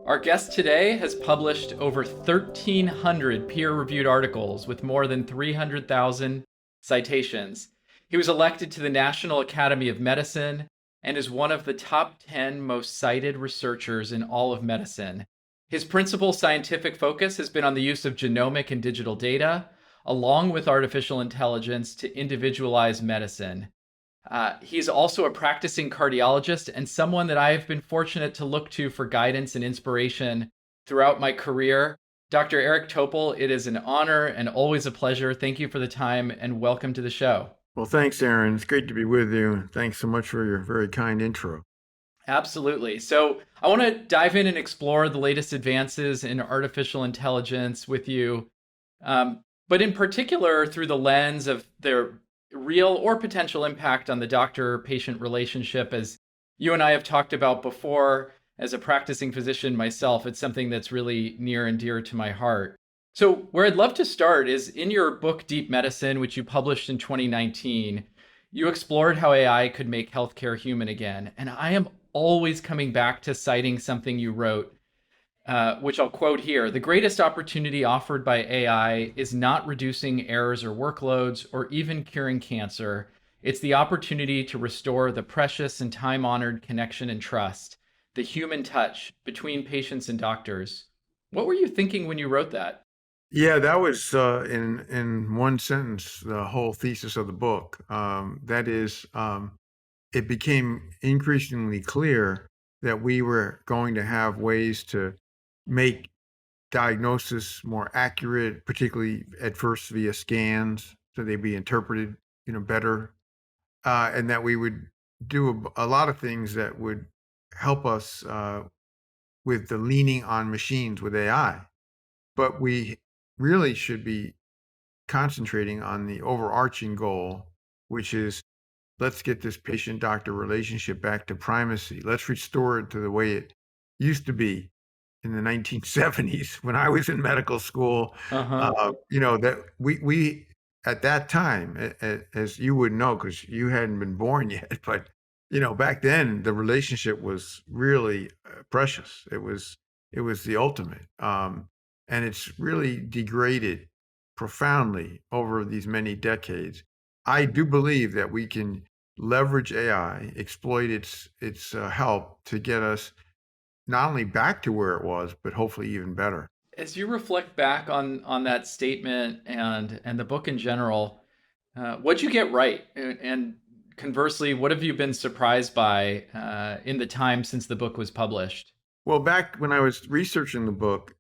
Our guest today has published over 1,300 peer-reviewed articles with more than 300,000 citations. He was elected to the National Academy of Medicine and is one of the top 10 most cited researchers in all of medicine. His principal scientific focus has been on the use of genomic and digital data, along with artificial intelligence, to individualize medicine. He's also a practicing cardiologist and someone that I have been fortunate to look to for guidance and inspiration throughout my career. Dr. Eric Topol, it is an honor and always a pleasure. Thank you for the time and welcome to the show. Well, thanks, Aaron. It's great to be with you. Thanks so much for your very kind intro. Absolutely. So, I want to dive in and explore the latest advances in artificial intelligence with you, but in particular through the lens of their real or potential impact on the doctor-patient relationship. As you and I have talked about before, as a practicing physician myself, it's something that's really near and dear to my heart. So where I'd love to start is in your book, Deep Medicine, which you published in 2019, you explored how AI could make healthcare human again. And I am always coming back to citing something you wrote, which I'll quote here. The greatest opportunity offered by AI is not reducing errors or workloads or even curing cancer. It's the opportunity to restore the precious and time-honored connection and trust, the human touch between patients and doctors. What were you thinking when you wrote that? Yeah, that was in one sentence the whole thesis of the book. That is, it became increasingly clear that we were going to have ways to make diagnosis more accurate, particularly at first via scans, so they'd be interpreted, better, and that we would do a lot of things that would help us with the leaning on machines with AI. But we really should be concentrating on the overarching goal, which is let's get this patient-doctor relationship back to primacy. Let's restore it to the way it used to be in the 1970s when I was in medical school. Uh-huh. That we at that time, as you would know, because you hadn't been born yet, but back then the relationship was really precious. It was the ultimate, and it's really degraded profoundly over these many decades. I do believe that we can leverage AI, exploit its help to get us not only back to where it was, but hopefully even better. As you reflect back on that statement and the book in general, what'd you get right? And conversely, what have you been surprised by in the time since the book was published? Well, back when I was researching the book,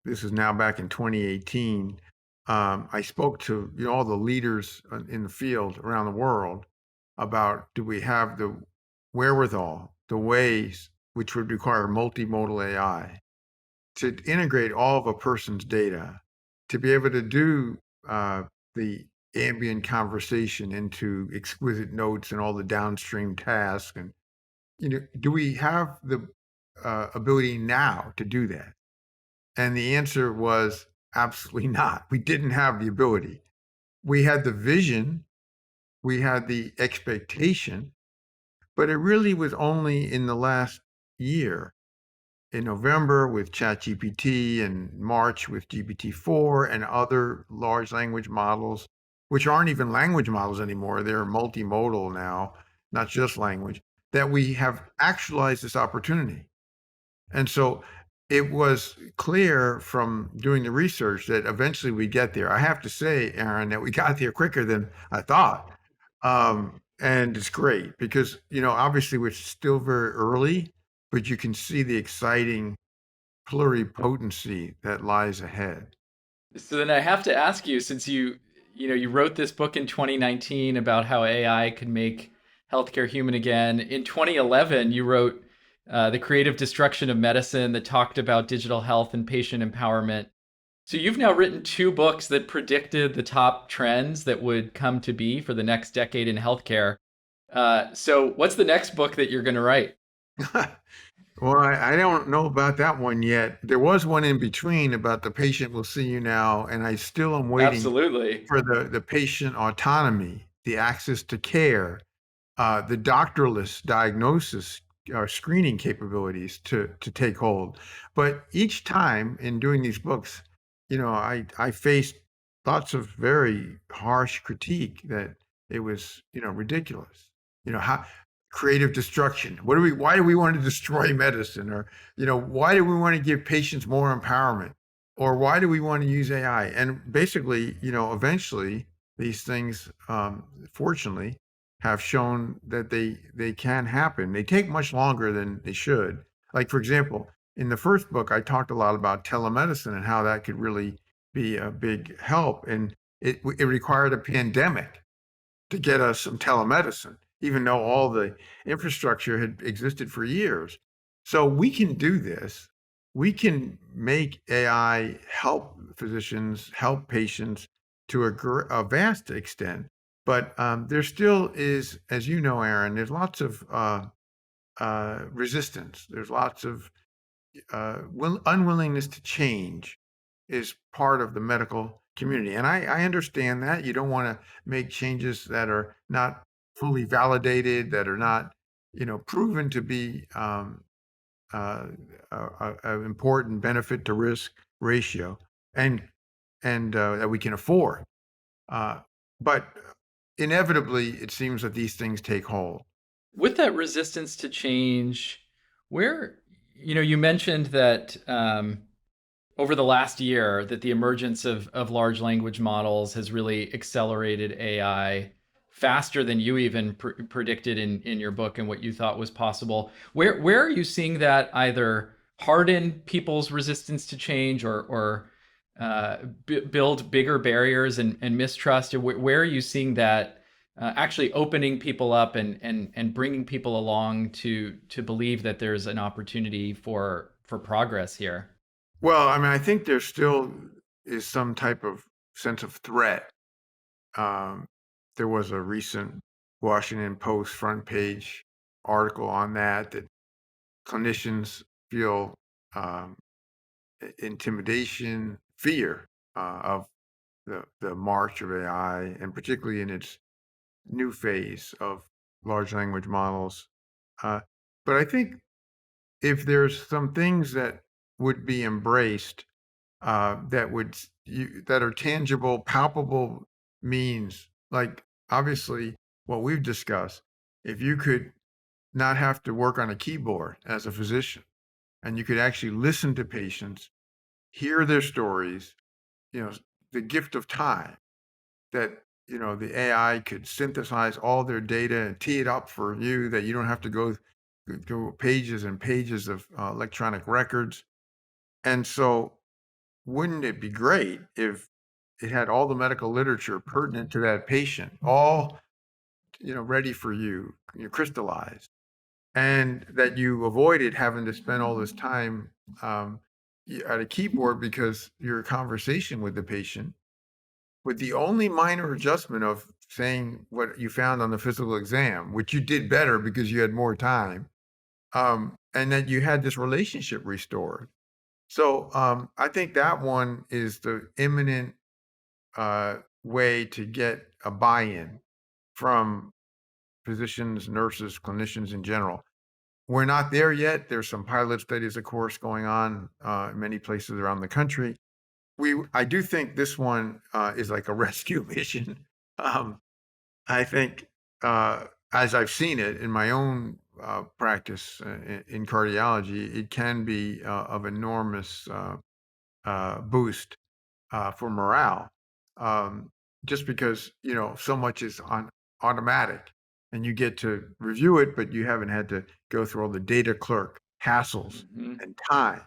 this is now back in 2018, I spoke to all the leaders in the field around the world about do we have the wherewithal, the ways which would require multimodal AI to integrate all of a person's data, to be able to do the ambient conversation into exquisite notes and all the downstream tasks. And, do we have the ability now to do that? And the answer was absolutely not. We didn't have the ability. We had the vision, we had the expectation, but it really was only in the last year, in November with ChatGPT and March with GPT-4 and other large language models, which aren't even language models anymore. They're multimodal now, not just language, that we have actualized this opportunity. And so it was clear from doing the research that eventually we'd get there. I have to say, Aaron, that we got there quicker than I thought. And it's great because, obviously we're still very early, but you can see the exciting pluripotency that lies ahead. So then I have to ask you, since you wrote this book in 2019 about how AI could make healthcare human again. In 2011, you wrote The Creative Destruction of Medicine that talked about digital health and patient empowerment. So you've now written two books that predicted the top trends that would come to be for the next decade in healthcare. So what's the next book that you're going to write? Well, I don't know about that one yet. There was one in between about the patient will see you now, and I still am waiting Absolutely. for the patient autonomy, the access to care, the doctorless diagnosis screening capabilities to take hold. But each time in doing these books, I faced lots of very harsh critique that it was, ridiculous. How creative destruction. Why do we want to destroy medicine? Or, why do we want to give patients more empowerment? Or why do we want to use AI? And basically, eventually these things, fortunately, have shown that they can happen. They take much longer than they should. Like, for example, in the first book, I talked a lot about telemedicine and how that could really be a big help. And it required a pandemic to get us some telemedicine, even though all the infrastructure had existed for years. So we can do this. We can make AI help physicians, help patients to a vast extent. But there still is, as you know, Aaron, there's lots of resistance. There's lots of unwillingness to change is part of the medical community. And I understand that. You don't want to make changes that are not fully validated, that are not, proven to be uh, a important benefit to risk ratio, and that we can afford. Uh, but inevitably, it seems that these things take hold. With that resistance to change, where you mentioned that over the last year that the emergence of large language models has really accelerated AI faster than you even predicted in your book and what you thought was possible. Where are you seeing that either harden people's resistance to change or build bigger barriers and mistrust? Or where are you seeing that actually opening people up and bringing people along to believe that there's an opportunity for progress here? Well, I mean, I think there still is some type of sense of threat. Um, there was a recent Washington Post front page article on that clinicians feel um, intimidation, fear of the march of AI, and particularly in its new phase of large language models. Uh, but I think if there's some things that would be embraced that are tangible, palpable means, like obviously what we've discussed. If you could not have to work on a keyboard as a physician, and you could actually listen to patients, hear their stories, you know, the gift of time that the AI could synthesize all their data and tee it up for you, that you don't have to go through pages and pages of electronic records. And so wouldn't it be great if it had all the medical literature pertinent to that patient, all ready for you, crystallized, and that you avoided having to spend all this time um, at a keyboard because your conversation with the patient, with the only minor adjustment of saying what you found on the physical exam, which you did better because you had more time, and that you had this relationship restored. So I think that one is the imminent way to get a buy-in from physicians, nurses, clinicians in general. We're not there yet. There's some pilot studies, of course, going on in many places around the country. I do think this one is like a rescue mission. Um, I think, as I've seen it in my own practice in cardiology, it can be of enormous boost for morale, um, just because so much is on automatic, and you get to review it, but you haven't had to go through all the data clerk hassles Mhm. and time.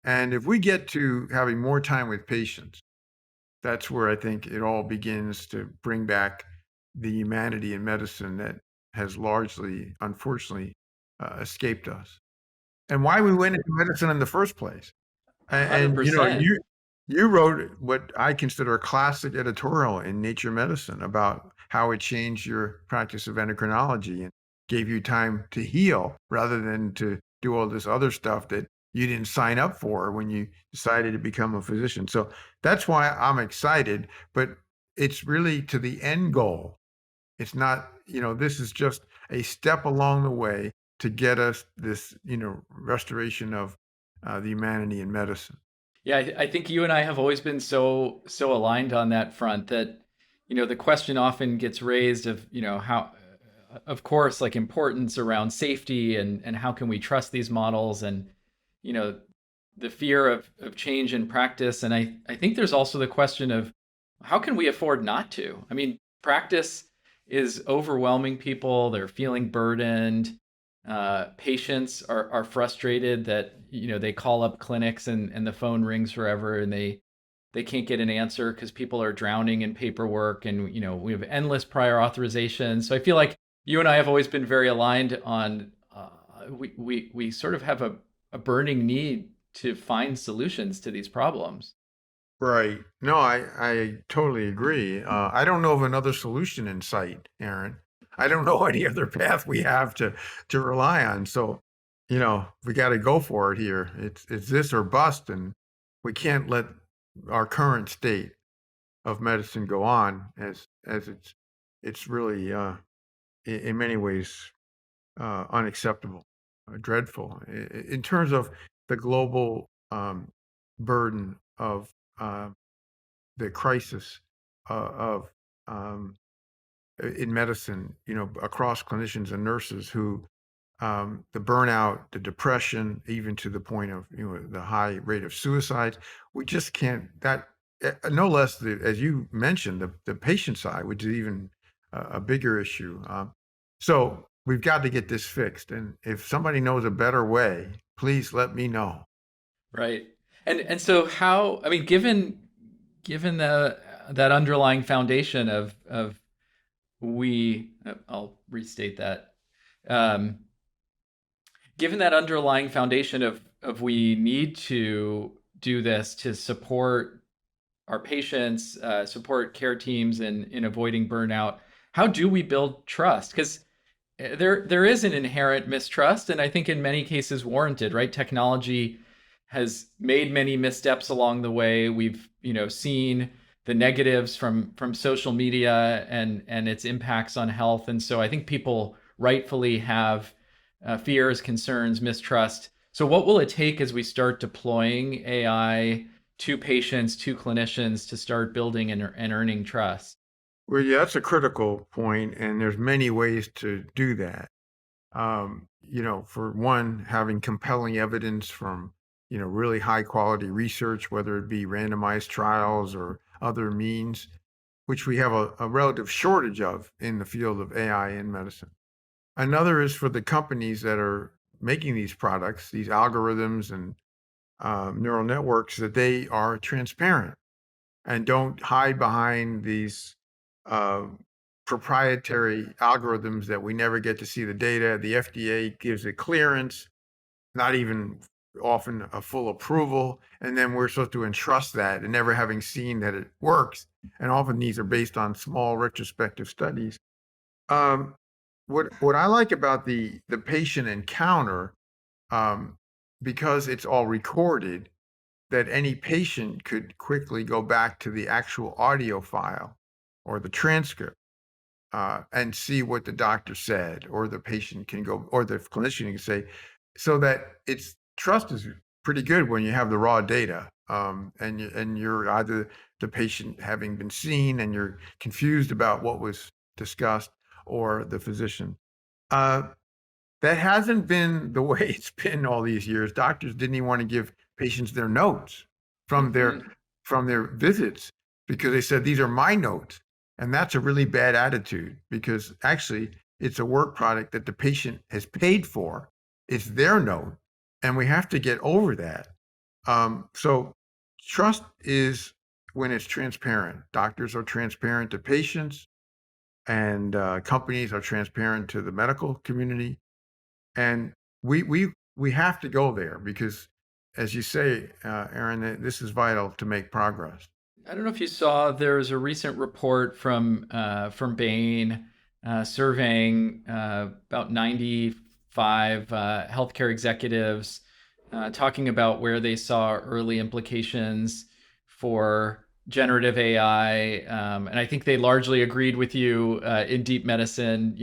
And if we get to having more time with patients, that's where I think it all begins to bring back the humanity in medicine that has largely, unfortunately, escaped us. And why we went into medicine in the first place. And $100%. you wrote what I consider a classic editorial in Nature Medicine about how it changed your practice of endocrinology and gave you time to heal rather than to do all this other stuff that you didn't sign up for when you decided to become a physician. So that's why I'm excited, but it's really to the end goal. It's not, this is just a step along the way to get us this, restoration of the humanity in medicine. Yeah, I think you and I have always been so aligned on that front that the question often gets raised of how, of course, like importance around safety and how can we trust these models, and you know the fear of change in practice. And I think there's also the question of how can we afford not to? I mean, practice is overwhelming people. They're feeling burdened. Patients are frustrated that they call up clinics and the phone rings forever, and they can't get an answer because people are drowning in paperwork, and we have endless prior authorizations. So I feel like you and I have always been very aligned on we sort of have a burning need to find solutions to these problems. Right. No, I totally agree. I don't know of another solution in sight, Aaron. I don't know any other path we have to rely on. So, we got to go for it here. It's this or bust, and we can't let our current state of medicine go on as it's really in many ways unacceptable, dreadful in terms of the global burden of uh, the crisis of um, in medicine, across clinicians and nurses who the burnout, the depression, even to the point of the high rate of suicides. We just can't that no less as you mentioned the patient side, which is even a bigger issue. So we've got to get this fixed, and if somebody knows a better way, please let me know. Right. And so how, I mean, given the that underlying foundation of we I'll restate that. Um, Given that underlying foundation of we need to do this to support our patients, support care teams in avoiding burnout, how do we build trust? Because there is an inherent mistrust, and I think in many cases warranted. Right, technology has made many missteps along the way. We've seen the negatives from social media and its impacts on health, and so I think people rightfully have fears, concerns, mistrust. So what will it take as we start deploying AI to patients, to clinicians, to start building and earning trust? Well, yeah, that's a critical point, and there's many ways to do that. For one, having compelling evidence from, really high quality research, whether it be randomized trials or other means, which we have a relative shortage of in the field of AI in medicine. Another is for the companies that are making these products, these algorithms and neural networks, that they are transparent and don't hide behind these uh, proprietary algorithms that we never get to see the data. The FDA gives it clearance, not even often a full approval, and then we're supposed to entrust that and never having seen that it works. And often these are based on small retrospective studies. Um, what I like about the patient encounter, um, because it's all recorded, that any patient could quickly go back to the actual audio file or the transcript and see what the doctor said, or the patient can go, or the clinician can say, so that it's trust is pretty good when you have the raw data, and you're either the patient having been seen and you're confused about what was discussed, or the physician. Uh, that hasn't been the way it's been all these years. Doctors didn't even want to give patients their notes from their Mm-hmm. from their visits because they said these are my notes. And that's a really bad attitude because actually it's a work product that the patient has paid for. It's their note. And we have to get over that. So trust is when it's transparent. Doctors are transparent to patients, and companies are transparent to the medical community, and we have to go there because, as you say, Aaron, this is vital to make progress. I don't know if you saw there was a recent report from Bain surveying about 95 healthcare executives, talking about where they saw early implications for generative AI, and I think they largely agreed with you in deep medicine.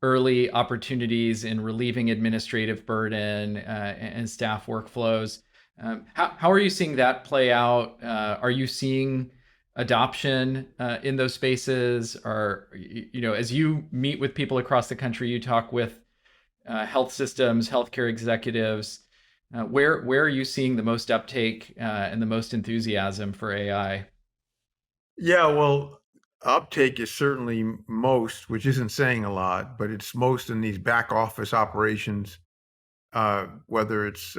early opportunities in relieving administrative burden and staff workflows. How are you seeing that play out? Are you seeing adoption in those spaces? Or, as you meet with people across the country, you talk with health systems, healthcare executives. Where are you seeing the most uptake and the most enthusiasm for AI? Yeah, well, uptake is certainly most, which isn't saying a lot, but it's most in these back office operations, whether it's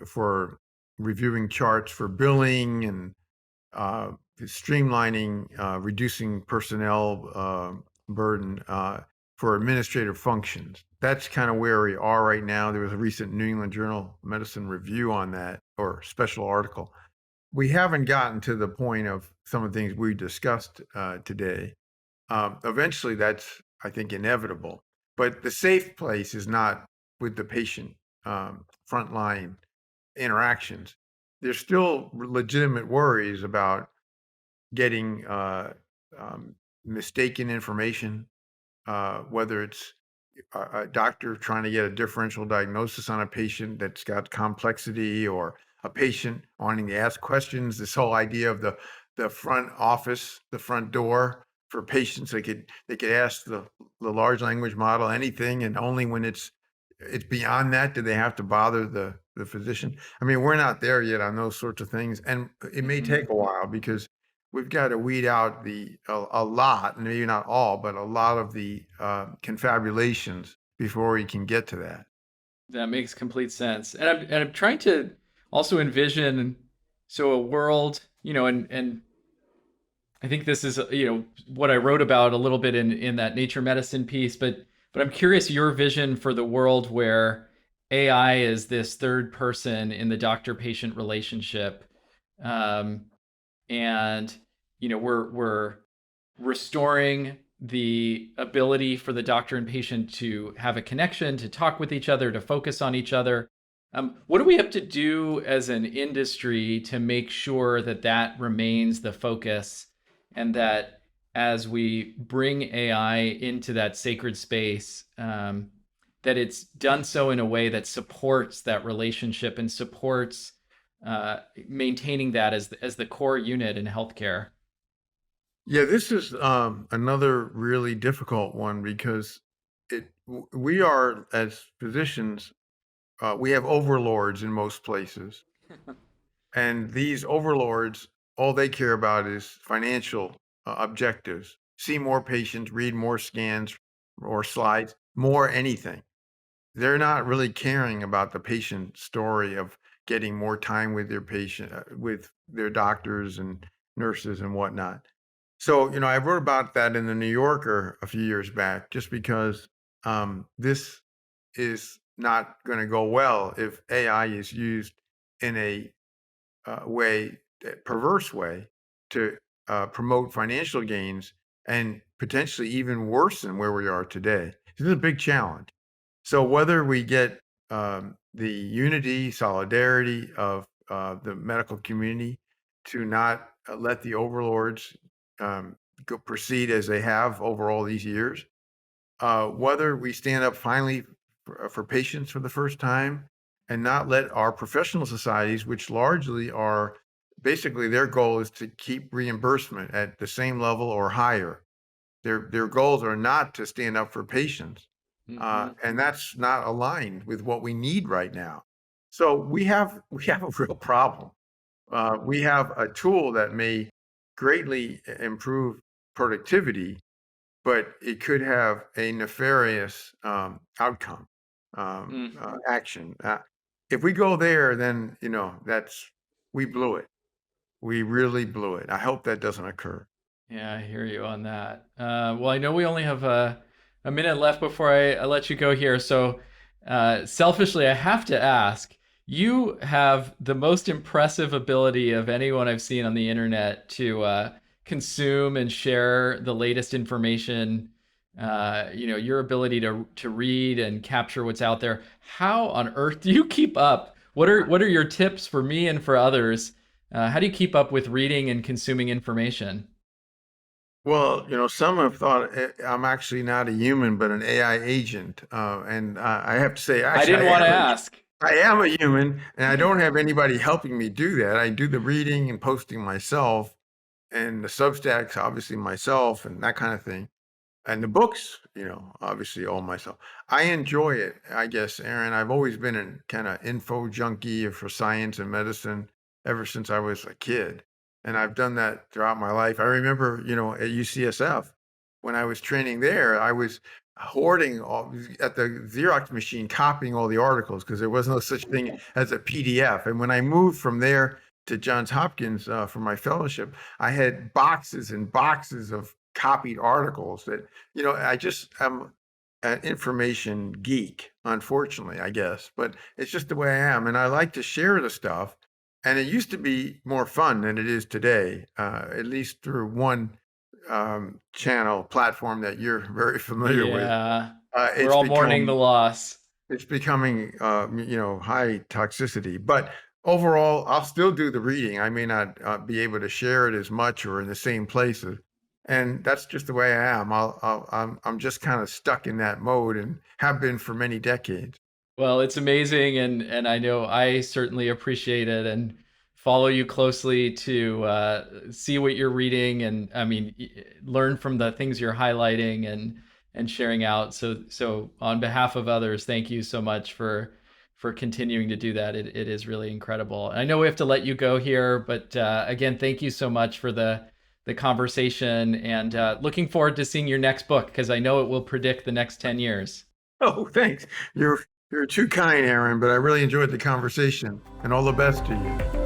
for reviewing charts for billing and streamlining, reducing personnel burden for administrative functions. That's kind of where we are right now. There was a recent New England Journal of Medicine review on that, or special article. We haven't gotten to the point of some of the things we discussed today. Eventually, that's, I think, inevitable. But the safe place is not with the patient frontline interactions. There's still legitimate worries about getting um, mistaken information, whether it's a doctor trying to get a differential diagnosis on a patient that's got complexity, or a patient wanting to ask questions. This whole idea of the front office, the front door for patients, they could ask the large language model anything, and only when it's beyond that do they have to bother the physician. I mean, we're not there yet on those sorts of things, and it may Mm-hmm. take a while because we've got to weed out a lot, maybe not all, but a lot of the confabulations before we can get to that. That makes complete sense. And I'm trying to also envision so a world, and I think this is what I wrote about a little bit in that Nature Medicine piece, but I'm curious your vision for the world where AI is this third person in the doctor patient relationship. Um, and we're restoring the ability for the doctor and patient to have a connection, to talk with each other, to focus on each other. What do we have to do as an industry to make sure that that remains the focus, and that as we bring AI into that sacred space, that it's done so in a way that supports that relationship and supports maintaining that as the core unit in healthcare? Yeah, this is another really difficult one because we are, as physicians, we have overlords in most places, and these overlords, all they care about is financial objectives: see more patients, read more scans or slides, more anything. They're not really caring about the patient story of getting more time with their patient, with their doctors and nurses and whatnot. So, I wrote about that in the New Yorker a few years back, just because this is not going to go well if AI is used in a perverse way, to promote financial gains and potentially even worsen where we are today. This is a big challenge. So whether we get the unity, solidarity of the medical community to not let the overlords um, proceed as they have over all these years, whether we stand up finally for patients for the first time and not let our professional societies, which largely are basically their goal is to keep reimbursement at the same level or higher. Their goals are not to stand up for patients, Mm-hmm. and that's not aligned with what we need right now. So we have a real problem. We have a tool that may greatly improve productivity, but it could have a nefarious outcome, Mm-hmm. action. If we go there, then that's we blew it. We really blew it. I hope that doesn't occur. Yeah, I hear you on that. Well, I know we only have a minute left before I let you go here. So, selfishly, I have to ask, you have the most impressive ability of anyone I've seen on the internet to consume and share the latest information. Your ability to read and capture what's out there. How on earth do you keep up? What are your tips for me and for others? How do you keep up with reading and consuming information? Well, some have thought I'm actually not a human, but an AI agent. And I have to say, I actually, didn't want to ask. I am a human, and I don't have anybody helping me do that. I do the reading and posting myself, and the Substacks, obviously myself, and that kind of thing. And the books, obviously all myself. I enjoy it, I guess, Aaron. I've always been a kind of info junkie for science and medicine ever since I was a kid. And I've done that throughout my life. I remember, at UCSF, when I was training there, I was hoarding all at the Xerox machine, copying all the articles because there was no such thing as a PDF. And when I moved from there to Johns Hopkins for my fellowship, I had boxes and boxes of copied articles that I just am an information geek, unfortunately, I guess, but it's just the way I am. And I like to share the stuff. And it used to be more fun than it is today, at least through one channel platform that you're very familiar with. Yeah, we're It's all mourning the become loss. it's becoming, high toxicity. But overall, I'll still do the reading. I may not be able to share it as much or in the same places, and that's just the way I am. I'm just kind of stuck in that mode and have been for many decades. Well, it's amazing, and I know I certainly appreciate it and follow you closely to see what you're reading, and I mean, learn from the things you're highlighting and sharing out. So on behalf of others, thank you so much for continuing to do that. It is really incredible. I know we have to let you go here, but again, thank you so much for the conversation, and looking forward to seeing your next book because I know it will predict the next 10 years. Oh, thanks. You're too kind, Aaron, but I really enjoyed the conversation, and all the best to you.